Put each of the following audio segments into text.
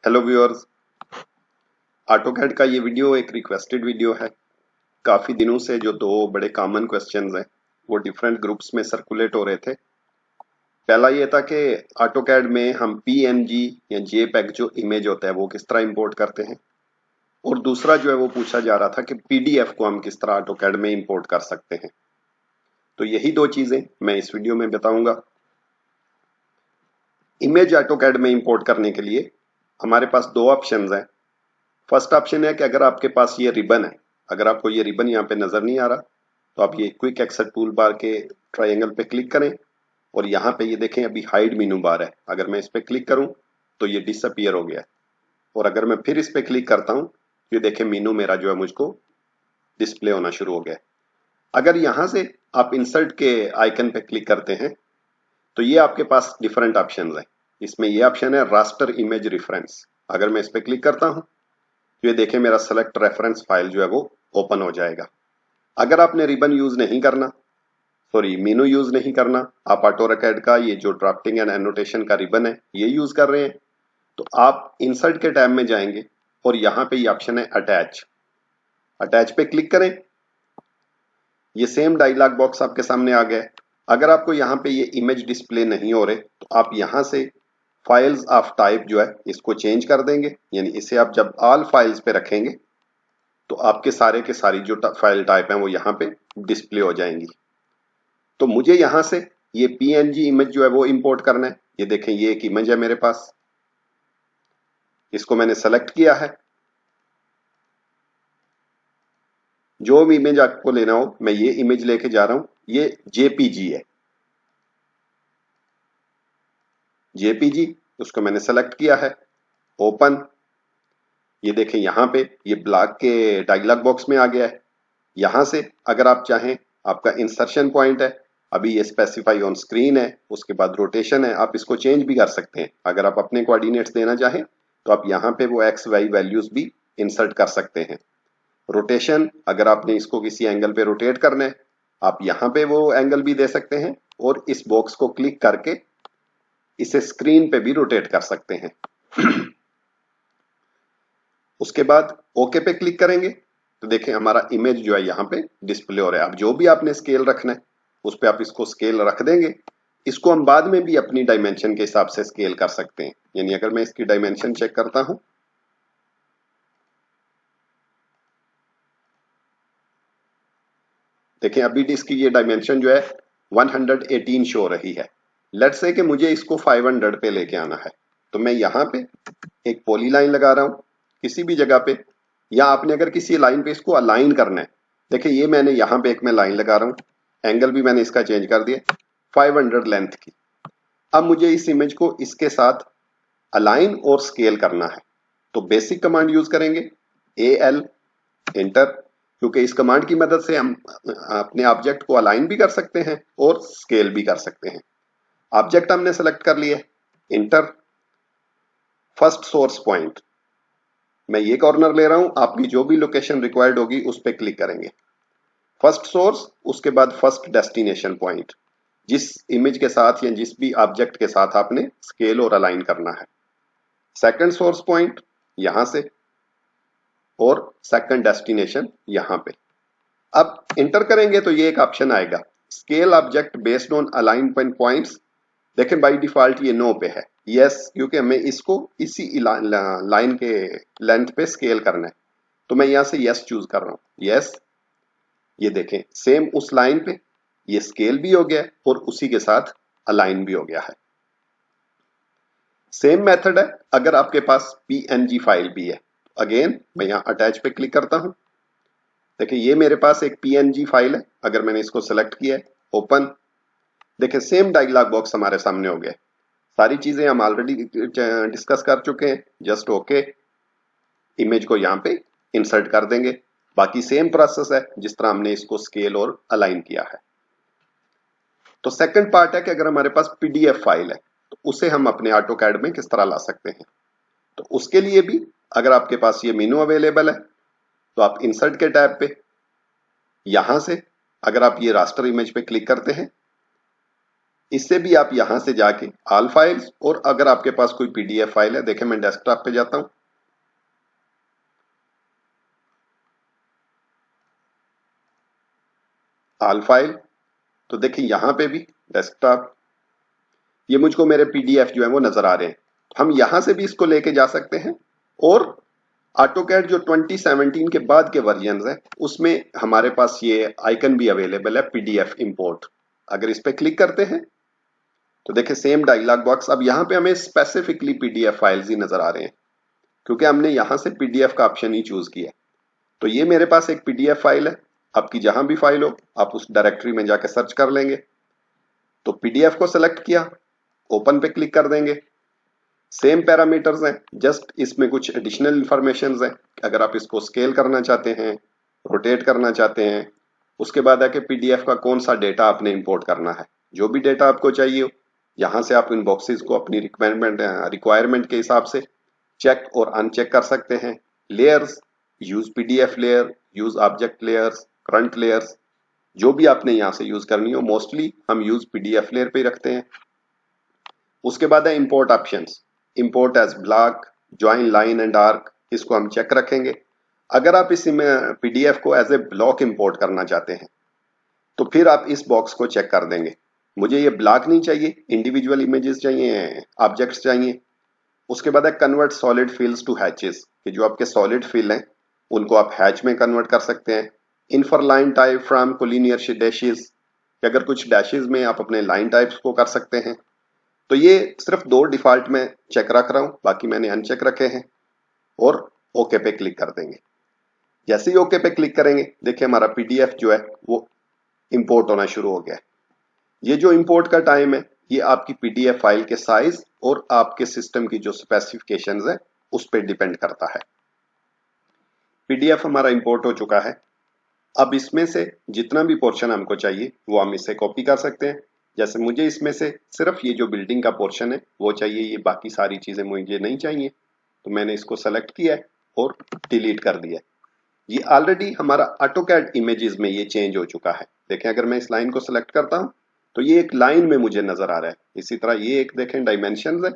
Hello viewers, AutoCAD का ये video एक रिक्वेस्टेड वीडियो है। काफ़ी दिनों से जो दो बड़े कॉमन क्वेश्चंस हैं वो डिफरेंट ग्रुप्स में सर्कुलेट हो रहे थे। पहला ये था कि ऑटोकैड में हम पीएनजी या जेपेग जो इमेज होता है वो किस तरह इंपोर्ट करते हैं, और दूसरा जो है वो पूछा जा रहा था कि पीडीएफ को हम किस तरह ऑटोकैड में इंपोर्ट कर सकते हैं। तो यही दो चीज़ें मैं इस वीडियो में बताऊंगा। इमेज ऑटोकैड में इंपोर्ट करने के लिए हमारे पास दो ऑप्शंस हैं। फर्स्ट ऑप्शन है कि अगर आपके पास ये रिबन है, अगर आपको ये रिबन यहाँ पे नजर नहीं आ रहा तो आप ये क्विक एक्सेट टूल बार के ट्रायंगल पे क्लिक करें और यहाँ पे ये देखें अभी हाइड मीनू बार है। अगर मैं इस पे क्लिक करूं तो ये डिसअपियर हो गया है, और अगर मैं फिर इस पे क्लिक करता हूं तो ये देखें मीनू मेरा जो है मुझको डिस्प्ले होना शुरू हो गया है। अगर यहाँ से आप इंसर्ट के आइकन पे क्लिक करते हैं तो ये आपके पास डिफरेंट ऑप्शन है। इसमें ये ऑप्शन है रास्टर इमेज रेफरेंस। अगर मैं इस पे क्लिक करता हूं तो ये देखें मेरा सेलेक्ट रेफरेंस फाइल जो है वो ओपन हो जाएगा। अगर आपने रिबन यूज नहीं करना, सॉरी मीनू यूज नहीं करना, आप ऑटोकैड का ये जो ड्राफ्टिंग एंड एनोटेशन का रिबन है ये यूज कर रहे हैं, तो आप इंसर्ट के टैब में जाएंगे और यहाँ पे ये ऑप्शन है अटैच। अटैच पे क्लिक करें, ये सेम डायलॉग बॉक्स आपके सामने आ गया है। अगर आपको यहाँ पे ये इमेज डिस्प्ले नहीं हो रहे तो आप यहाँ से फाइल्स ऑफ टाइप जो है इसको चेंज कर देंगे, यानी इसे आप जब ऑल फाइल्स पे रखेंगे तो आपके सारे के सारी जो फाइल टाइप हैं वो यहाँ पे डिस्प्ले हो जाएंगी। तो मुझे यहाँ से ये पीएनजी इमेज जो है वो इंपोर्ट करना है। ये देखें ये एक इमेज है मेरे पास, इसको मैंने सेलेक्ट किया है। जो भी इमेज आपको लेना हो मैं ये इमेज लेके जा रहा हूं। ये जेपीजी है, जेपीजी, उसको मैंने सेलेक्ट किया है। ओपन, ये देखें यहाँ पे ये ब्लॉक के डायलॉग बॉक्स में आ गया है। यहाँ से अगर आप चाहें, आपका इंसर्शन पॉइंट है, अभी ये स्पेसिफाई ऑन स्क्रीन है, उसके बाद रोटेशन है, आप इसको चेंज भी कर सकते हैं। अगर आप अपने कोऑर्डिनेट्स देना चाहें तो आप यहाँ पे वो एक्स वाई वैल्यूज भी इंसर्ट कर सकते हैं। रोटेशन, अगर आपने इसको किसी एंगल पे रोटेट करना है आप यहाँ पे वो एंगल भी दे सकते हैं, और इस बॉक्स को क्लिक करके इसे स्क्रीन पे भी रोटेट कर सकते हैं। उसके बाद ओके पे क्लिक करेंगे तो देखें हमारा इमेज जो है यहाँ पे डिस्प्ले हो रहा है। अब जो भी आपने स्केल रखना है उस पर आप इसको स्केल रख देंगे। इसको हम बाद में भी अपनी डायमेंशन के हिसाब से स्केल कर सकते हैं। यानी अगर मैं इसकी डायमेंशन चेक करता हूं, देखें अभी इसकी ये डायमेंशन जो है 118 शो रही है। लेट्स से कि मुझे इसको 500 पे लेके आना है, तो मैं यहाँ पे एक पॉली लाइन लगा रहा हूं किसी भी जगह पे, या आपने अगर किसी लाइन पे इसको अलाइन करना है, देखिए ये मैंने यहाँ पे एक मैं लाइन लगा रहा हूँ, एंगल भी मैंने इसका चेंज कर दिया 500 लेंथ की। अब मुझे इस इमेज को इसके साथ अलाइन और स्केल करना है, तो बेसिक कमांड यूज करेंगे AL एंटर, क्योंकि इस कमांड की मदद से हम अपने ऑब्जेक्ट को अलाइन भी कर सकते हैं और स्केल भी कर सकते हैं। ऑब्जेक्ट हमने सेलेक्ट कर लिया, इंटर। फर्स्ट सोर्स पॉइंट मैं ये कॉर्नर ले रहा हूं, आपकी जो भी लोकेशन रिक्वायर्ड होगी उस पर क्लिक करेंगे। फर्स्ट सोर्स, उसके बाद फर्स्ट डेस्टिनेशन पॉइंट, जिस इमेज के साथ या जिस भी ऑब्जेक्ट के साथ आपने स्केल और अलाइन करना है। सेकंड सोर्स पॉइंट यहां से, और सेकंड डेस्टिनेशन यहां पे। अब इंटर करेंगे तो ये एक ऑप्शन आएगा scale object based on alignment points. देखें बाय डिफॉल्ट ये नो पे है, यस, क्योंकि हमें इसको इसी लाइन के लेंथ पे स्केल करना है, तो मैं यहां से यस चूज कर रहा हूं, यस। ये देखें सेम उस लाइन पे ये स्केल भी हो गया और उसी के साथ अलाइन भी हो गया है। सेम मेथड है अगर आपके पास पीएनजी फाइल भी है। अगेन मैं यहाँ अटैच पे क्लिक करता हूं, देखिए ये मेरे पास एक पीएनजी फाइल है। अगर मैंने इसको सेलेक्ट किया है, ओपन, देखिए सेम डायलॉग बॉक्स हमारे सामने हो गया। सारी चीजें हम ऑलरेडी डिस्कस कर चुके हैं, जस्ट ओके। इमेज को यहाँ पे इंसर्ट कर देंगे। बाकी सेम प्रोसेस है जिस तरह हमने इसको स्केल और अलाइन किया है। तो सेकंड पार्ट है कि अगर हमारे पास पीडीएफ फाइल है तो उसे हम अपने ऑटोकैड में किस तरह ला सकते हैं। तो उसके लिए भी अगर आपके पास ये मेनू अवेलेबल है तो आप इंसर्ट के टैब पे यहां से अगर आप ये रास्टर इमेज पे क्लिक करते हैं इससे भी आप यहां से जाके ऑल फाइल्स, और अगर आपके पास कोई पीडीएफ फाइल है, देखें मैं डेस्कटॉप पे जाता हूं, ऑल फाइल, तो देखिए यहां पे भी डेस्कटॉप, ये मुझको मेरे पीडीएफ जो है वो नजर आ रहे हैं। हम यहां से भी इसको लेके जा सकते हैं, और ऑटोकैड जो 2017 के बाद के वर्जन हैं उसमें हमारे पास ये आइकन भी अवेलेबल है, पीडीएफ इंपोर्ट। अगर इस पे क्लिक करते हैं तो देखिए सेम डायलॉग बॉक्स, अब यहाँ पे हमें स्पेसिफिकली पीडीएफ फाइल्स ही नजर आ रहे हैं क्योंकि हमने यहाँ से पीडीएफ का ऑप्शन ही चूज किया। तो ये मेरे पास एक पीडीएफ फाइल है, आपकी जहां भी फाइल हो आप उस डायरेक्टरी में जाके सर्च कर लेंगे। तो पीडीएफ को सिलेक्ट किया, ओपन पे क्लिक कर देंगे। सेम पैरामीटर्स हैं, जस्ट इसमें कुछ एडिशनल इंफॉर्मेशन हैं। अगर आप इसको स्केल करना चाहते हैं, रोटेट करना चाहते हैं, उसके बाद आके पीडीएफ का कौन सा डेटा आपने इंपोर्ट करना है, जो भी डेटा आपको चाहिए हो, यहाँ से आप इन बॉक्सेस को अपनी रिक्वायरमेंट के हिसाब से चेक और अनचेक कर सकते हैं। Layers, use PDF layer, use object layers, current layers, जो भी आपने यहाँ से यूज करनी हो, मोस्टली हम यूज पीडीएफ लेयर पे रखते हैं। उसके बाद है import options, import as block, join line and arc, इसको हम चेक रखेंगे। अगर आप इस पीडीएफ को एज ए ब्लॉक इंपोर्ट करना चाहते हैं तो फिर आप इस बॉक्स को चेक कर देंगे, मुझे ये ब्लॉक नहीं चाहिए, इंडिविजुअल इमेजेस चाहिए, ऑब्जेक्ट्स चाहिए। उसके बाद है कन्वर्ट सॉलिड फिल्स टू हैचेस, कि जो आपके सॉलिड फिल हैं उनको आप हैच में कन्वर्ट कर सकते हैं। Infer line type from collinear dashes, कि अगर कुछ डैशेस में आप अपने लाइन टाइप्स को कर सकते हैं। तो ये सिर्फ दो डिफॉल्ट में चेक रख रहा हूं, बाकी मैंने अनचेक रखे हैं, और ओके पे क्लिक कर देंगे। जैसे ही ओके पे क्लिक करेंगे देखिए हमारा पीडीएफ जो है वो इंपोर्ट होना शुरू हो गया है। ये जो इंपोर्ट का टाइम है ये आपकी पीडीएफ फाइल के साइज और आपके सिस्टम की जो स्पेसिफिकेशंस है उस पर डिपेंड करता है। पीडीएफ हमारा इंपोर्ट हो चुका है। अब इसमें से जितना भी पोर्शन हमको चाहिए वो हम इसे कॉपी कर सकते हैं। जैसे मुझे इसमें से सिर्फ ये जो बिल्डिंग का पोर्शन है वो चाहिए, ये बाकी सारी चीजें मुझे नहीं चाहिए, तो मैंने इसको सेलेक्ट किया है और डिलीट कर दिया। ये ऑलरेडी हमारा ऑटोकैड इमेजेस में ये चेंज हो चुका है। देखें अगर मैं इस लाइन को सिलेक्ट करता हूं तो ये एक लाइन में मुझे नजर आ रहा है। इसी तरह ये एक देखें डायमेंशन है,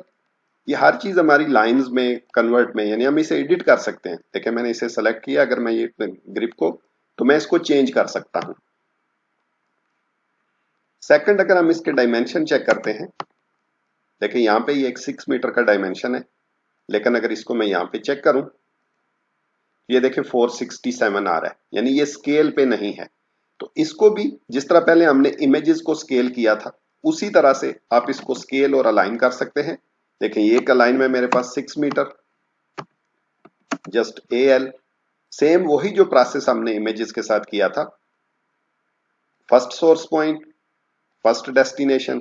ये हर चीज हमारी लाइंस में कन्वर्ट में, यानी हम इसे एडिट कर सकते हैं। देखें मैंने इसे सेलेक्ट किया, अगर मैं ये ग्रिप को, तो मैं इसको चेंज कर सकता हूं। सेकंड, अगर हम इसके डायमेंशन चेक करते हैं, देखिए यहाँ पे ये एक 6 मीटर का डायमेंशन है, लेकिन अगर इसको मैं यहाँ पे चेक करूं, ये देखिए 467 आ रहा है, यानी ये स्केल पे नहीं है। तो इसको भी जिस तरह पहले हमने इमेजेस को स्केल किया था उसी तरह से आप इसको स्केल और अलाइन कर सकते हैं। देखिए ये एक अलाइन में मेरे पास 6 मीटर, जस्ट AL, सेम वही जो प्रोसेस हमने इमेजेस के साथ किया था। First source point, first destination,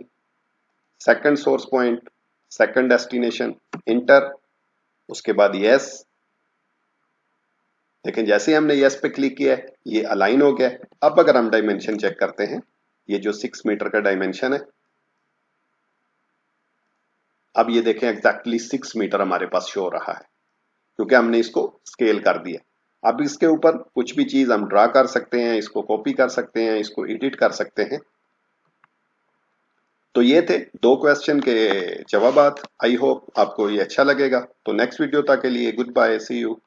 second source point, second destination, inter, उसके बाद यस। लेकिन जैसे ही हमने यस पे क्लिक किया है ये अलाइन हो गया है। अब अगर हम डायमेंशन चेक करते हैं, ये जो 6 मीटर का डायमेंशन है, अब ये देखें एग्जैक्टली 6 मीटर हमारे पास शो हो रहा है क्योंकि हमने इसको स्केल कर दिया। अब इसके ऊपर कुछ भी चीज हम ड्रा कर सकते हैं, इसको कॉपी कर सकते हैं, इसको एडिट कर सकते हैं। तो ये थे 2 क्वेश्चन के जवाबात। आई होप आपको ये अच्छा लगेगा। तो नेक्स्ट वीडियो तक के लिए गुड बाय, सी यू।